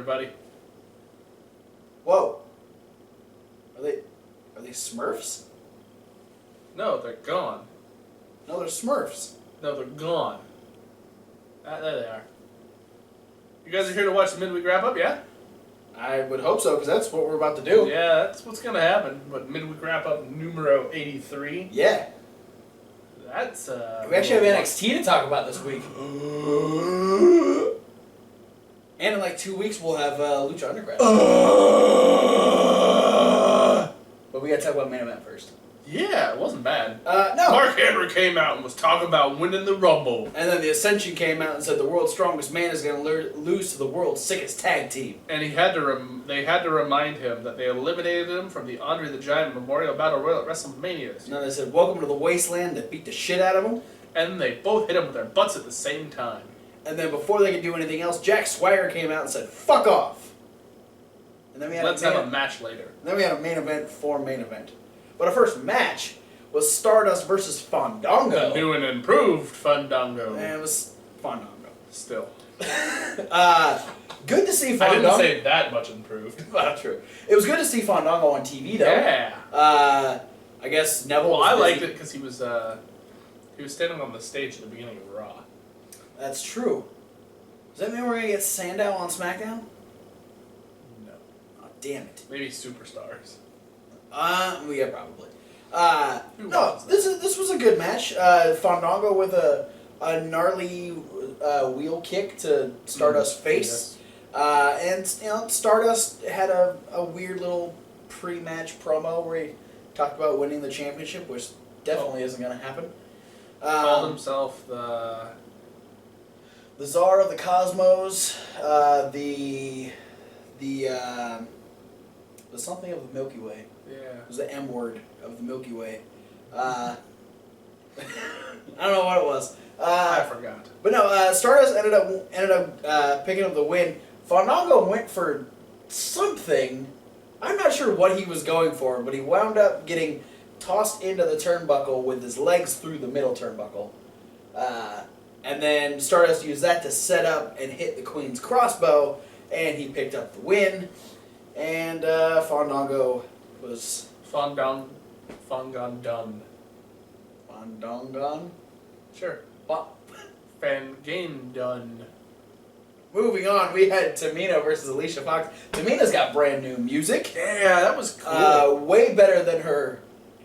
everybody. Whoa. Are they Smurfs? No, they're gone. No, they're Smurfs. No, they're gone. There they are. You guys are here to watch the midweek wrap-up, yeah? I would hope so, because that's what we're about to do. Yeah, that's what's going to happen. But midweek wrap-up numero 83. Yeah. That's, We actually have NXT to talk about this week. And in like 2 weeks, we'll have Lucha Underground. But we gotta talk about main event first. Yeah, it wasn't bad. No. Mark Henry came out and was talking about winning the Rumble. And then the Ascension came out and said the world's strongest man is going to lose to the world's sickest tag team. And they had to remind him that they eliminated him from the Andre the Giant Memorial Battle Royal at WrestleMania. And then they said, welcome to the wasteland, that beat the shit out of him. And they both hit him with their butts at the same time. And then before they could do anything else, Jack Swagger came out and said, fuck off. And then we had Let's have a match later. And then we had a main event for main event. But our first match was Stardust versus Fandango. The new and improved Fandango. And it was Fandango. Still. Good to see Fandango. I didn't say that much improved. Not true. It was good to see Fandango on TV, though. Yeah. I guess Neville Well, was I busy. liked it because he was standing on the stage at the beginning of Raw. That's true. Does that mean we're going to get Sandow on SmackDown? No. Oh, damn it. Maybe Superstars. Yeah, probably. Who No, wants this was a good match. Fandango with a gnarly wheel kick to Stardust's face. Yes. And Stardust had a weird little pre-match promo where he talked about winning the championship, which definitely isn't going to happen. Called himself the Czar of the Cosmos, the something of the Milky Way. Yeah. It was the M word of the Milky Way. I don't know what it was. I forgot. But no, Stardust ended up picking up the win. Fandango went for something. I'm not sure what he was going for, but he wound up getting tossed into the turnbuckle with his legs through the middle turnbuckle. And then Stardust used that to set up and hit the Queen's crossbow, and he picked up the win. And Fandango was... Fandangon. Fandangon? Sure. Fangame done. Moving on, we had Tamina versus Alicia Fox. Tamina's got brand new music. Yeah, that was cool. Way better than her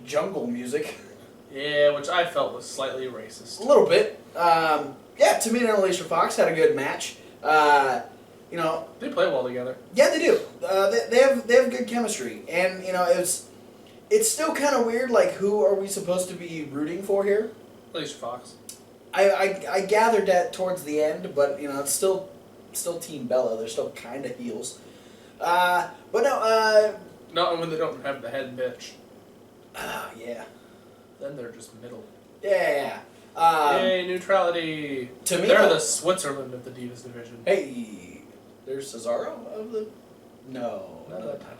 jungle music. Yeah, which I felt was slightly racist. A little bit. Yeah, Tamina and Alicia Fox had a good match. You know, They play well together. yeah, they do. They have good chemistry, and you know it's still kind of weird. Like, who are we supposed to be rooting for here? Alicia Fox. I gathered that towards the end, but you know it's still Team Bella. They're still kind of heels. But no. Not when they don't have the head bitch. Yeah. Then they're just middle. Yeah. Yay, neutrality. Tamina. They're the Switzerland of the Divas division. Hey, there's Cesaro of the. No. Not that time.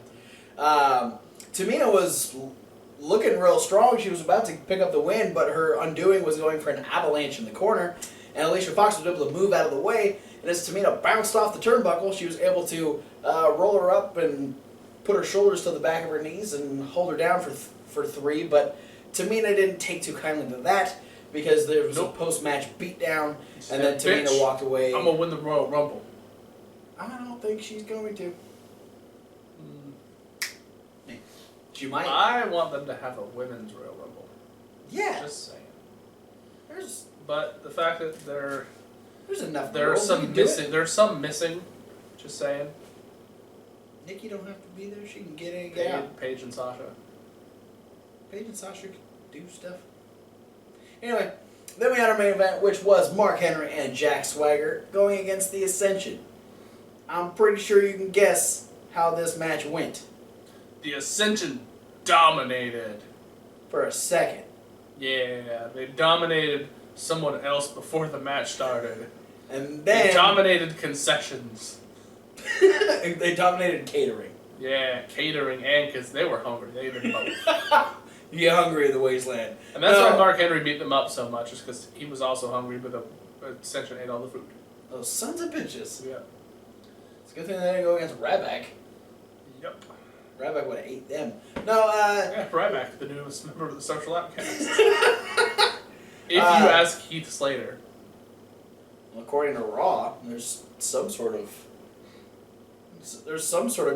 Tamina was looking real strong. She was about to pick up the win, but her undoing was going for an avalanche in the corner, and Alicia Fox was able to move out of the way. And as Tamina bounced off the turnbuckle, she was able to roll her up and put her shoulders to the back of her knees and hold her down for three. But Tamina didn't take too kindly to that because there was a post-match beatdown, and then Tamina walked away. I'm gonna win the Royal Rumble. I don't think she's going to. She might. I want them to have a women's Royal Rumble. Yeah. Just saying. There's But the fact that there's enough. there are girls who some can do missing. it. There's some missing. Just saying. Nikki don't have to be there. She can get in and get out. Paige and Sasha. Paige and Sasha can do stuff. Anyway, then we had our main event, which was Mark Henry and Jack Swagger going against the Ascension. I'm pretty sure you can guess how this match went. The Ascension dominated. For a second. Yeah, they dominated someone else before the match started. And They then dominated concessions. they dominated catering. Yeah, catering and because they were hungry. They did both. You get hungry in the wasteland. And that's why Mark Henry beat them up so much, is because he was also hungry, but the Ascension ate all the food. Those sons of bitches. Yeah. It's Good thing they didn't go against Ryback. Yep. Ryback would have ate them. No, Yeah, Ryback, the newest member of the Social Outcast. If you ask Heath Slater. According to Raw, there's some sort of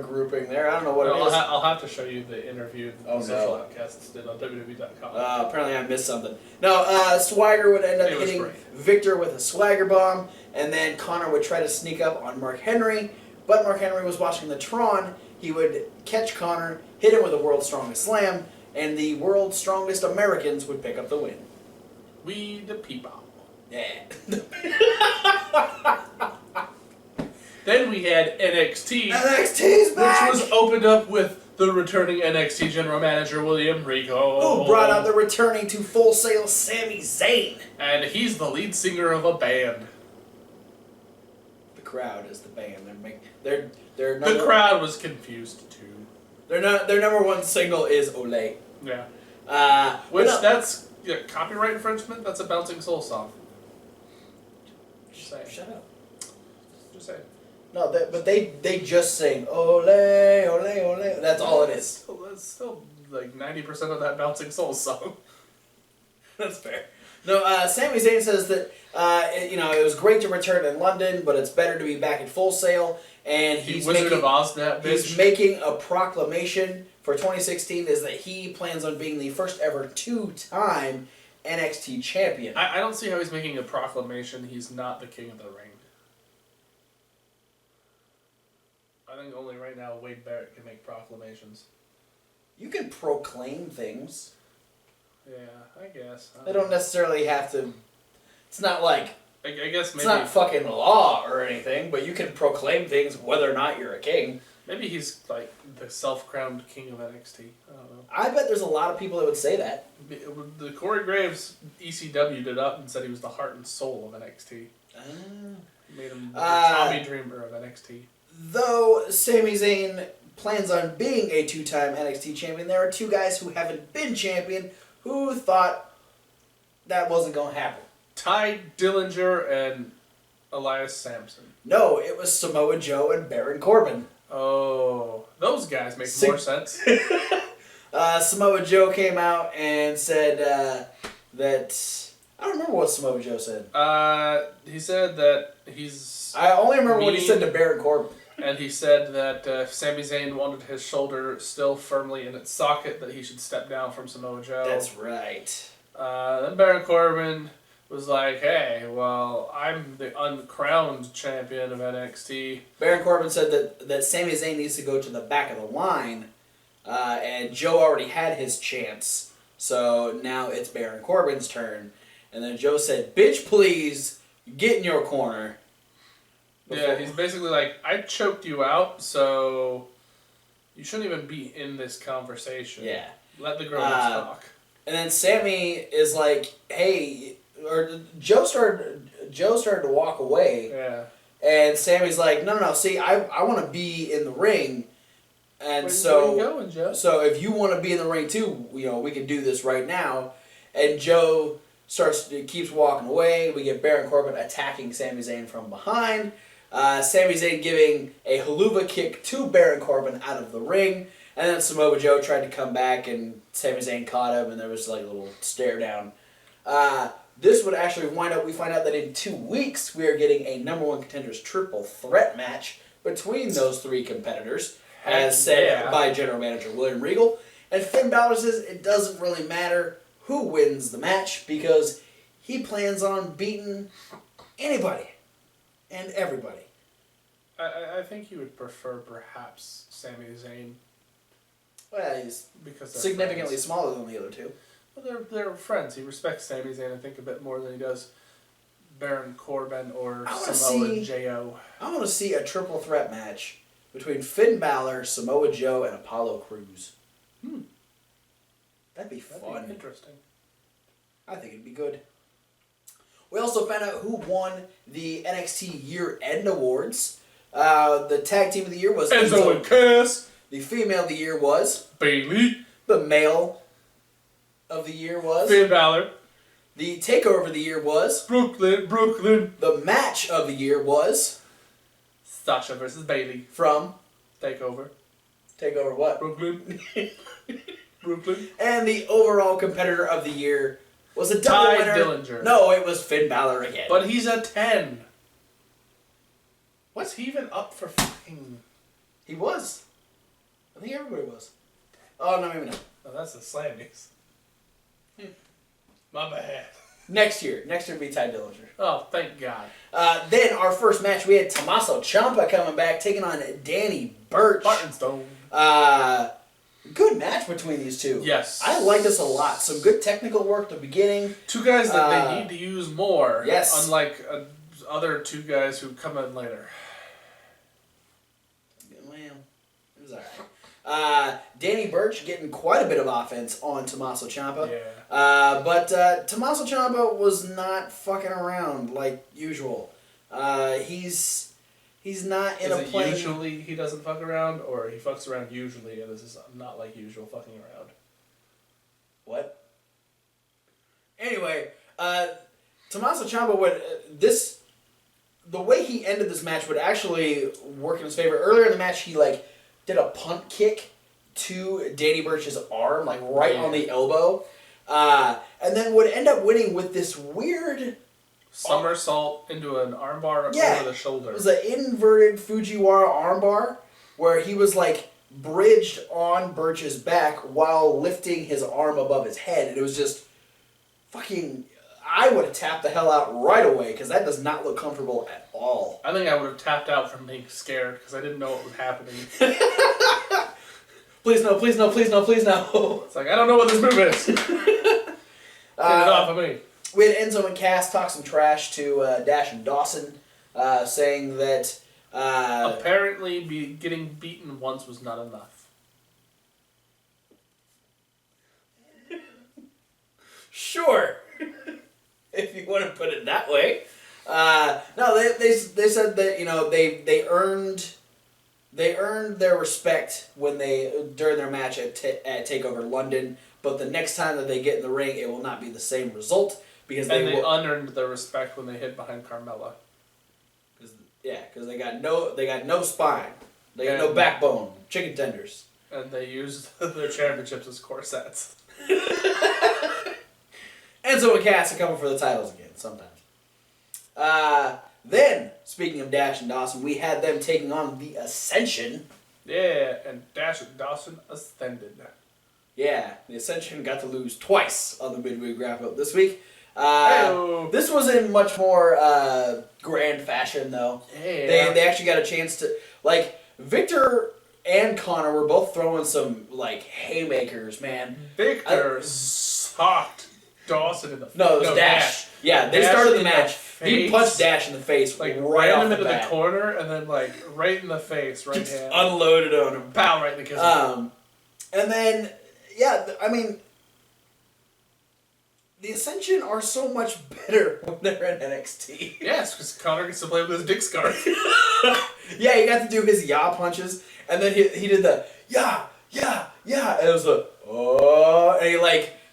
grouping there. I don't know what it is. I'll have to show you the interview that the Social no. Outcasts did on WWE.com. Apparently I missed something. No, Swagger would end up hitting Victor with a Swagger bomb, and then Connor would try to sneak up on Mark Henry, but Mark Henry was watching the Tron. He would catch Connor, hit him with a World's Strongest Slam, and the World's Strongest Americans would pick up the win. We the people. Yeah. Then we had NXT. NXT's back! Which was opened up with the returning NXT General Manager, William Regal. Who brought out the returning to Full Sail Sami Zayn. And he's the lead singer of a band. The crowd is the band. They're The crowd was confused too. Their number one single is Olé. Yeah. That's copyright infringement. That's a Bouncing Soul song. Just saying. Shut up. Just saying. No, but they just sing Olé, Olé, Olé. That's all it is. That's still like 90% of that Bouncing Soul song. That's fair. No, Sami Zayn says that it was great to return in London, but it's better to be back at Full Sail. And he's Wizard of Oz that bitch. He's making a proclamation for 2016 is that he plans on being the first ever 2-time NXT champion. I don't see how he's making a proclamation. He's not the king of the ring. I think only right now Wade Barrett can make proclamations. You can proclaim things. Yeah, I guess. They don't necessarily have to. It's not like. I guess maybe. It's not fucking law or anything, but you can proclaim things whether or not you're a king. Maybe he's like the self-crowned king of NXT. I don't know. I bet there's a lot of people that would say that. The Corey Graves ECW'd it up and said he was the heart and soul of NXT. Made him the Tommy Dreamer of NXT. Though Sami Zayn plans on being a 2-time NXT champion, there are two guys who haven't been champion who thought that wasn't going to happen. Ty Dillinger and Elias Sampson. No, it was Samoa Joe and Baron Corbin. Oh, those guys make more sense. Samoa Joe came out and said that... I don't remember what Samoa Joe said. He said that he's... I only remember what he said to Baron Corbin. And he said that if Sami Zayn wanted his shoulder still firmly in its socket, that he should step down from Samoa Joe. That's right. Then Baron Corbin was like, hey, well, I'm the uncrowned champion of NXT. Baron Corbin said that Sami Zayn needs to go to the back of the line, and Joe already had his chance, so now it's Baron Corbin's turn. And then Joe said, bitch, please, get in your corner. Yeah, he's basically like, I choked you out, so you shouldn't even be in this conversation. Yeah. Let the grown-ups talk. And then Sammy is like, hey, or Joe started to walk away. Yeah. And Sammy's like, no, see, I want to be in the ring. And where you going, Joe? So if you want to be in the ring too, we can do this right now. And Joe keeps walking away. We get Baron Corbin attacking Sami Zayn from behind. Sami Zayn giving a haluva kick to Baron Corbin out of the ring. And then Samoa Joe tried to come back and Sami Zayn caught him and there was like a little stare down. This would actually we find out that in 2 weeks we are getting a number one contenders triple threat match between those three competitors, as said by General Manager William Regal. And Finn Balor says it doesn't really matter who wins the match because he plans on beating anybody and everybody. I think he would prefer perhaps Sami Zayn. Well, he's because significantly smaller than the other two. Well, they're friends. He respects Sami Zayn, I think, a bit more than he does Baron Corbin or Samoa Joe. I want to see a triple threat match between Finn Balor, Samoa Joe, and Apollo Crews. That'd be fun. That'd be interesting. I think it'd be good. We also found out who won the NXT Year-End Awards. The Tag Team of the Year was Enzo and Cass. The Female of the Year was Bayley. The Male of the Year was Finn Balor. The Takeover of the Year was Brooklyn. The Match of the Year was Sasha versus Bayley. From? Takeover. Takeover what? Brooklyn. Brooklyn. And the overall competitor of the year was a double Ty winner. Dillinger. No, it was Finn Balor again. But he's a 10. What's he even up for fucking... He was. I think everybody was. Oh, no, maybe not. Oh, that's the Slammies. My bad. Next year be Ty Dillinger. Oh, thank God. Then our first match, we had Tomasso Ciampa coming back, taking on Danny Burch. Bartonstone. Good match between these two. Yes. I like this a lot. Some good technical work at the beginning. Two guys that they need to use more. Yes. Unlike other two guys who come in later. Well, it was alright. Danny Burch getting quite a bit of offense on Tomasso Ciampa. Yeah. But Tomasso Ciampa was not fucking around like usual. He's not in is a it plane. usually he doesn't fuck around, or he fucks around usually, and this is not like usual fucking around? What? Anyway, Tomasso Ciampa would the way he ended this match would actually work in his favor. Earlier in the match, he did a punt kick to Danny Burch's arm, right on the elbow, and then would end up winning with this weird somersault into an armbar over the shoulder. It was an inverted Fujiwara armbar where he was bridged on Burch's back while lifting his arm above his head, and it was just fucking. I would have tapped the hell out right away because that does not look comfortable at all. I think I would have tapped out from being scared because I didn't know what was happening. Please no, please no, please no, please no. It's I don't know what this move is. Get it off of me. We had Enzo and Cass talk some trash to Dash and Dawson, saying that... apparently getting beaten once was not enough. Sure. If you want to put it that way. No, they said that, they earned their respect when during their match at TakeOver London, but the next time that they get in the ring, it will not be the same result because they unearned their respect when they hid behind Carmella. Because they got no spine, they got no backbone, chicken tenders, and they used their championships as corsets. Enzo and Cass are coming for the titles again sometimes. Then, speaking of Dash and Dawson, we had them taking on the Ascension. Yeah, and Dash and Dawson ascended. Yeah, the Ascension got to lose twice on the midweek wrap-up this week. This was in much more grand fashion, though. Yeah. They actually got a chance to... Victor and Connor were both throwing some, haymakers, man. Victor socked Dawson in the face. No, it was Dash. Yeah, they started the match. He punched Dash in the face right ran off him into the corner and then right in the face, right just hand. unloaded on him. Pow, right in the kiss. And then the Ascension are so much better when they're in NXT. Yes, because Connor gets to play with his dick scarf. Yeah, he got to do his yaw punches, and then he did the yeah, and it was and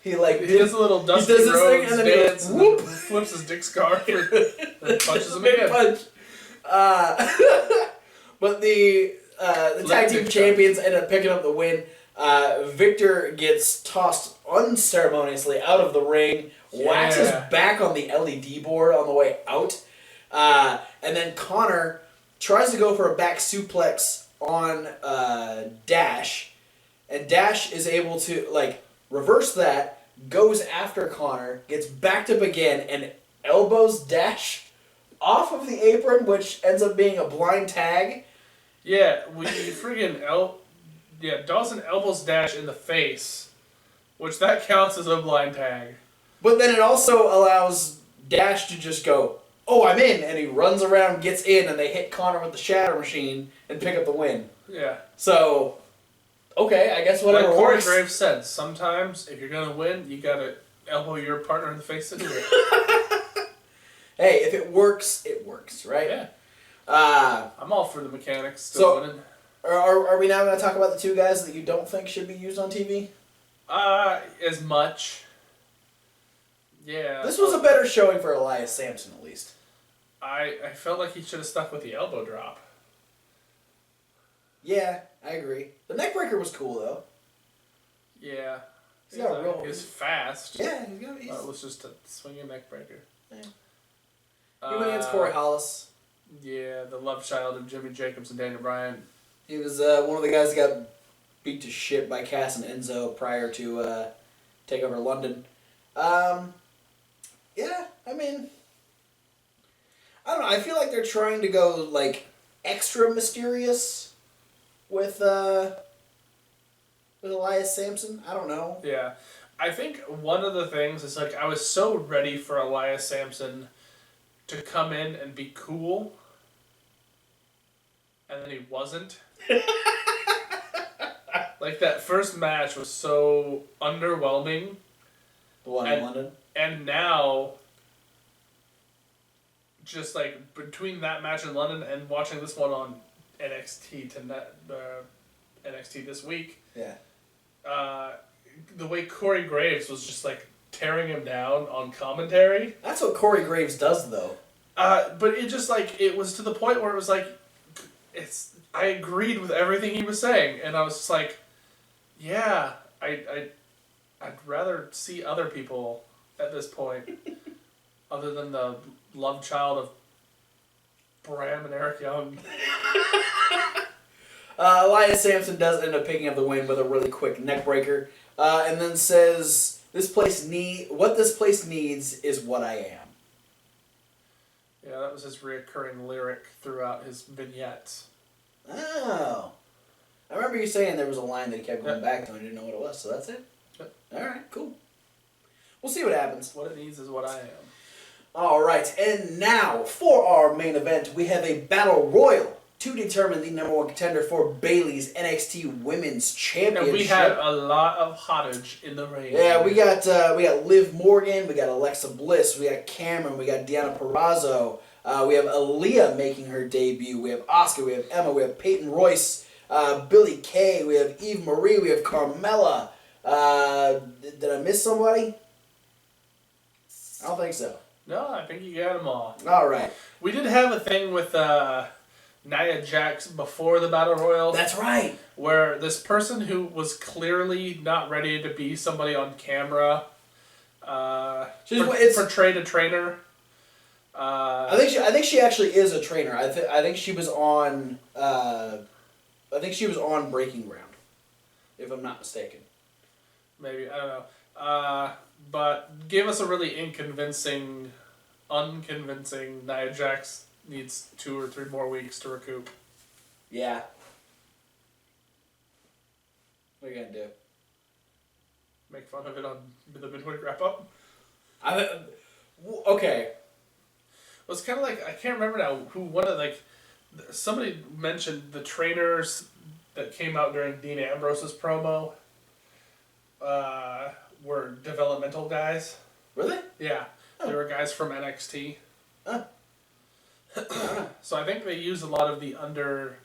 he does a little Dusty Rhodes thing, and then dance, he goes, whoop, and flips his dick scarf, and punches him big again. punch. But the tag team champions ended up picking up the win. Victor gets tossed unceremoniously out of the ring, whacks his back on the LED board on the way out, and then Connor tries to go for a back suplex on Dash, and Dash is able to reverse that, goes after Connor, gets backed up again, and elbows Dash off of the apron, which ends up being a blind tag. Yeah, Dawson elbows Dash in the face, which that counts as a blind tag. But then it also allows Dash to just go, oh, I'm in, and he runs around, gets in, and they hit Connor with the Shatter Machine and pick up the win. Yeah. So, okay, I guess whatever Corey works. Graves said, sometimes if you're going to win, you got to elbow your partner in the face to do it. Hey, if it works, right? Yeah. I'm all for the mechanics still winning. Are we now going to talk about the two guys that you don't think should be used on TV? As much. Yeah. This was a better showing for Elias Sampson, at least. I felt like he should have stuck with the elbow drop. Yeah, I agree. The neckbreaker was cool though. Yeah. He's fast. Yeah, it was just a swinging neckbreaker. Yeah. He went against Corey Hollis. Yeah, the love child of Jimmy Jacobs and Daniel Bryan. He was one of the guys that got beat to shit by Cass and Enzo prior to take over London. Yeah, I mean, I don't know. I feel like they're trying to go like extra mysterious with Elias Sampson. I don't know. Yeah, I think one of the things is like I was so ready for Elias Sampson to come in and be cool, and then he wasn't. Like that first match was so underwhelming. The one in London? And now, just like between that match in London and watching this one on NXT NXT this week, yeah, the way Corey Graves was just like tearing him down on commentary. That's what Corey Graves does, though. But it just like it was to the point where it was like, I agreed with everything he was saying, and I was just like, yeah, I'd rather see other people at this point, other than the love child of Bram and Eric Young. Elias Sampson does end up picking up the win with a really quick neck breaker, and then says, what this place needs is what I am. Yeah, that was his reoccurring lyric throughout his vignettes. Oh. I remember you saying there was a line that he kept going back to and I didn't know what it was, so that's it? Yep. Alright, cool. We'll see what happens. What it needs is what I am. Alright, and now, for our main event, we have a Battle Royal to determine the number one contender for Bayley's NXT Women's Championship. And we had a lot of hottage in the ring. Yeah, we got Liv Morgan, we got Alexa Bliss, we got Cameron, we got Deonna Purrazzo, we have Aaliyah making her debut, we have Asuka, we have Emma, we have Peyton Royce, Billie Kay, we have Eve Marie, we have Carmella. Did I miss somebody? I don't think so. No, I think you got them all. Alright. We did have a thing with Nia Jax before the Battle Royal. That's right. Where this person who was clearly not ready to be somebody on camera portrayed a trainer. I think she actually is a trainer. I think she was on Breaking Ground, if I'm not mistaken. Maybe, I don't know. But gave us a really unconvincing Nia Jax needs 2 or 3 more weeks to recoup. Yeah. What are you gonna do? Make fun of it on the midweek wrap up? Okay. Well, it's kind of like, I can't remember now somebody mentioned the trainers that came out during Dean Ambrose's promo were developmental guys. Were they? Yeah. Oh. They were guys from NXT. Huh. So I think they use a lot of the under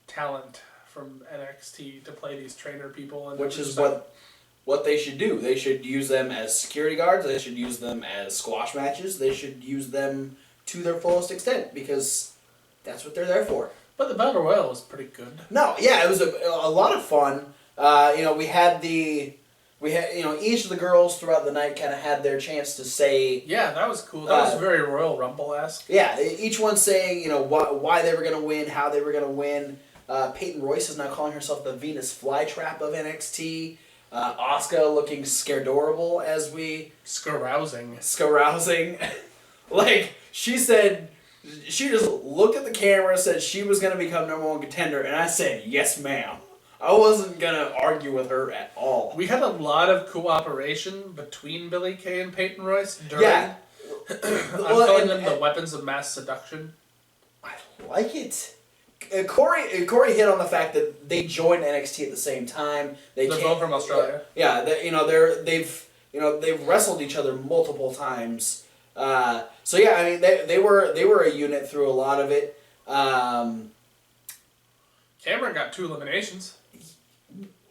talent from NXT to play these trainer people. And which is what they should do. They should use them as security guards. They should use them as squash matches. They should use them to their fullest extent because that's what they're there for. But the Battle Royal was pretty good. No, yeah, it was a lot of fun. We had each of the girls throughout the night kind of had their chance to say. Yeah, that was cool. That was very Royal Rumble-esque. Yeah, each one saying why they were going to win, how they were going to win. Peyton Royce is now calling herself the Venus Flytrap of NXT. Asuka looking scaredorable as we... Scarousing. Like, she said... She just looked at the camera, said she was going to become number one contender, and I said, yes, ma'am. I wasn't going to argue with her at all. We had a lot of cooperation between Billie Kay and Peyton Royce during... Yeah. I'm calling them the weapons of mass seduction. I like it. Corey hit on the fact that they joined NXT at the same time. They're both from Australia. Yeah, they've wrestled each other multiple times. So yeah, I mean they were a unit through a lot of it. Cameron got 2 eliminations.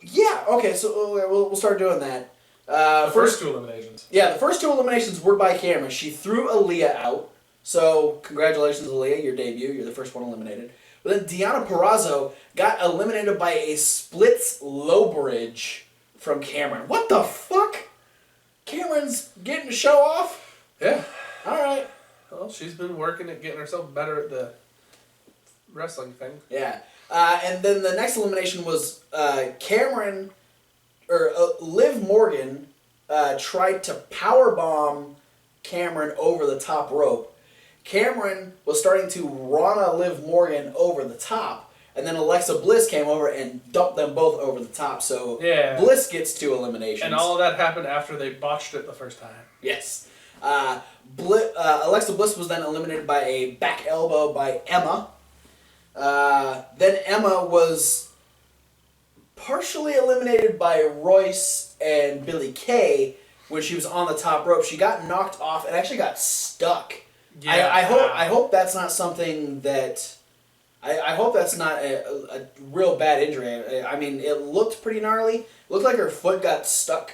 Yeah. Okay. So we'll start doing that. The first 2 eliminations. Yeah, the first 2 eliminations were by Cameron. She threw Aaliyah out. So congratulations, Aaliyah, your debut. You're the first one eliminated. But then Deonna Purrazzo got eliminated by a splits low bridge from Cameron. What the fuck? Cameron's getting to show off? Yeah. Alright. Well, she's been working at getting herself better at the wrestling thing. Yeah. And then the next elimination was Cameron, or Liv Morgan, tried to powerbomb Cameron over the top rope. Cameron was starting to Rana Liv Morgan over the top, and then Alexa Bliss came over and dumped them both over the top. So Bliss gets 2 eliminations. And all of that happened after they botched it the first time. Yes. Alexa Bliss was then eliminated by a back elbow by Emma. Then Emma was partially eliminated by Royce and Billie Kay when she was on the top rope. She got knocked off and actually got stuck. Yeah. I hope that's not something that... I hope that's not a real bad injury. I mean, it looked pretty gnarly. It looked like her foot got stuck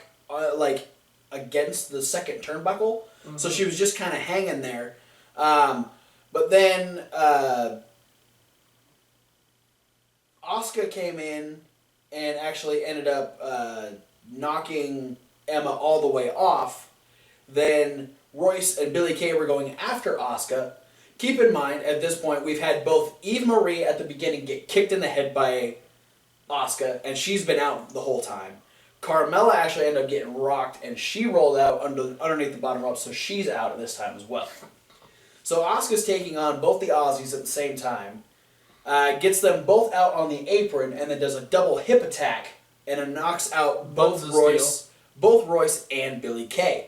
against the second turnbuckle. Mm-hmm. So she was just kind of hanging there. But then Asuka came in and actually ended up knocking Emma all the way off. Then Royce and Billie Kay were going after Asuka. Keep in mind, at this point, we've had both Eve Marie at the beginning get kicked in the head by Asuka, and she's been out the whole time. Carmella actually ended up getting rocked, and she rolled out underneath the bottom rope, so she's out at this time as well. So Asuka's taking on both the Aussies at the same time, gets them both out on the apron, and then does a double hip attack, and it knocks out both Royce and Billie Kay.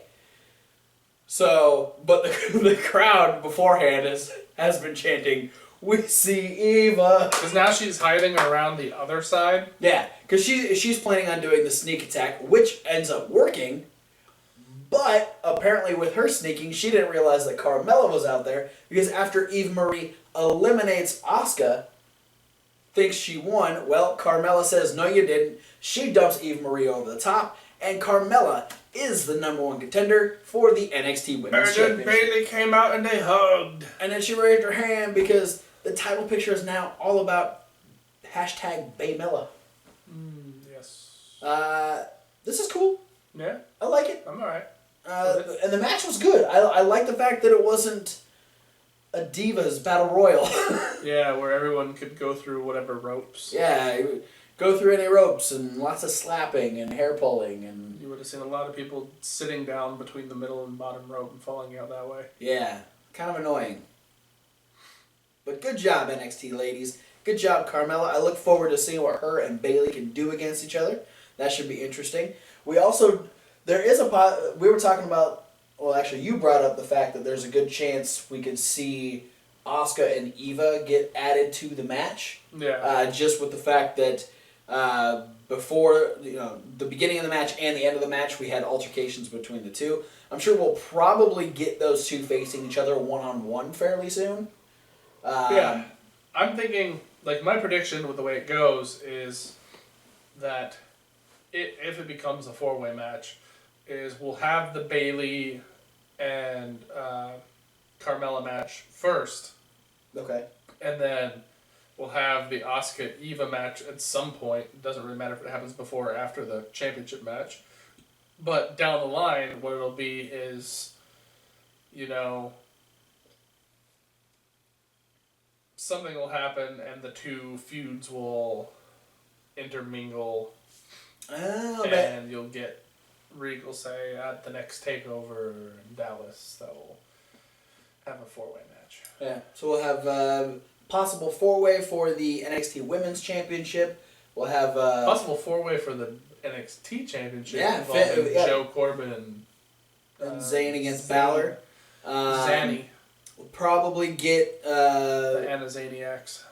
So, but the crowd beforehand has been chanting, "We see Eva." Because now she's hiding around the other side. Yeah, because she's planning on doing the sneak attack, which ends up working. But apparently with her sneaking, she didn't realize that Carmella was out there, because after Eve Marie eliminates Asuka, thinks she won. Well, Carmella says, "No, you didn't." She dumps Eve Marie over the top, and Carmella is the #1 contender for the NXT Women's Championship. And then Bayley came out and they hugged. And then she raised her hand because the title picture is now all about #Baymella. Yes. This is cool. Yeah. I like it. I'm alright. And the match was good. I like the fact that it wasn't a Divas Battle Royal. Yeah, where everyone could go through whatever ropes. Yeah, go through any ropes and lots of slapping and hair pulling. And you would have seen a lot of people sitting down between the middle and bottom rope and falling out that way. Yeah, kind of annoying. But good job, NXT ladies. Good job, Carmella. I look forward to seeing what her and Bayley can do against each other. That should be interesting. We also... we were talking about, well, actually, you brought up the fact that there's a good chance we could see Asuka and Eva get added to the match. Yeah. Just with the fact that before the beginning of the match and the end of the match, we had altercations between the two. I'm sure we'll probably get those two facing each other one-on-one fairly soon. Yeah. I'm thinking, my prediction with the way it goes is that if it becomes a 4-way match, is we'll have the Bayley and Carmella match first. Okay. And then we'll have the Asuka-Eva match at some point. It doesn't really matter if it happens before or after the championship match. But down the line, what it'll be is, something will happen and the two feuds will intermingle. And you'll get Regal say at the next takeover in Dallas that will have a 4-way match. Yeah, so we'll have possible 4-way for the NXT Women's Championship. We'll have possible 4-way for the NXT Championship. Yeah, involving Joe Corbin and Zayn against Balor. Zanny. We'll probably get the Anna Zaniacs.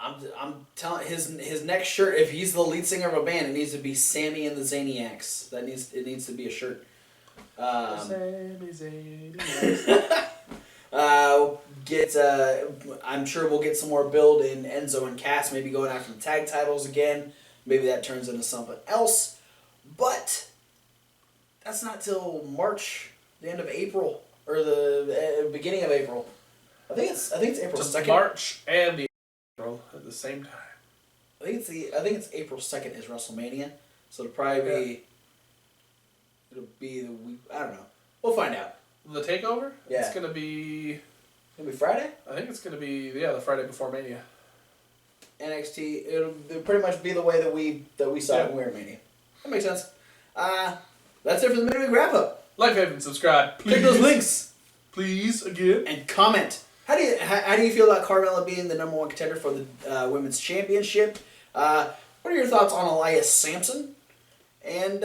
I'm telling his next shirt, if he's the lead singer of a band, it needs to be Sami and the Zaniacs. It needs to be a shirt. Sami Zaniacs. I'm sure we'll get some more build in Enzo and Cass, maybe going after the tag titles again. Maybe that turns into something else. But that's not till March, the end of April, or the beginning of April. I think it's April to 2nd. March and the April at the same time. I think it's April 2nd is WrestleMania. So it'll probably be it'll be the week. I don't know. We'll find out. The takeover? Yeah. It's gonna be Friday? I think it's gonna be the Friday before Mania. NXT, it'll pretty much be the way that we saw it when we were Mania. That makes sense. That's it for the midweek wrap up. Like, favorite, and subscribe. Please. Click those links. Please, again. And comment. How do you feel about Carmella being the number one contender for the women's championship? What are your thoughts on Elias Sampson? And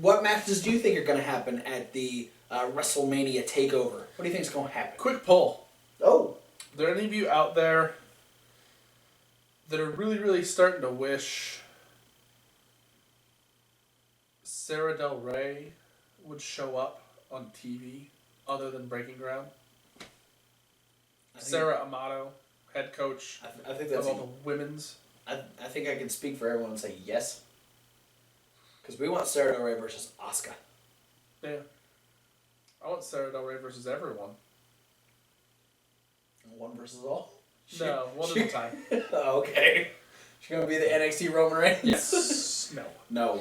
what matches do you think are going to happen at the WrestleMania takeover? What do you think is going to happen? Quick poll. Oh. Are there any of you out there that are really, really starting to wish Sarah Del Rey would show up on TV other than Breaking Ground? Sarah Amato, head coach I think of that's all the women's. I think I can speak for everyone and say yes. Because we want Sarah Del Rey versus Asuka. Yeah. I want Sarah Del Rey versus everyone. One versus all? No, one at a time. Oh, okay. She's going to be the NXT Roman Reigns? Yes. No.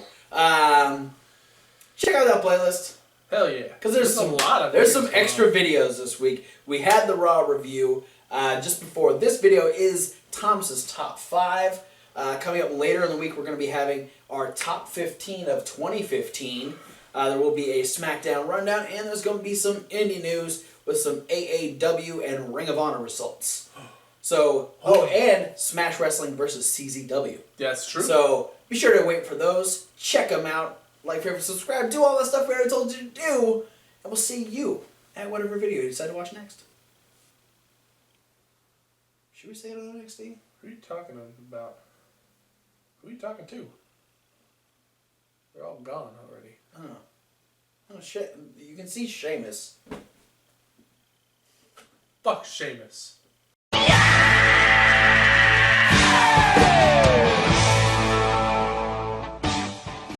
Check out that playlist. Hell yeah. Because there's a lot of there's some extra videos this week. We had the Raw review just before. This video is Thomas's top 5. Coming up later in the week, we're going to be having our top 15 of 2015. There will be a SmackDown rundown, and there's going to be some indie news with some AAW and Ring of Honor results. So, and Smash Wrestling versus CZW. That's true. So, be sure to wait for those. Check them out. Like, favorite, subscribe. Do all that stuff we already told you to do. And we'll see you at whatever video you decide to watch next. Should we say it on NXT? Who are you talking about? Who are you talking to? They're all gone already. Oh, shit. You can see Sheamus. Fuck Sheamus.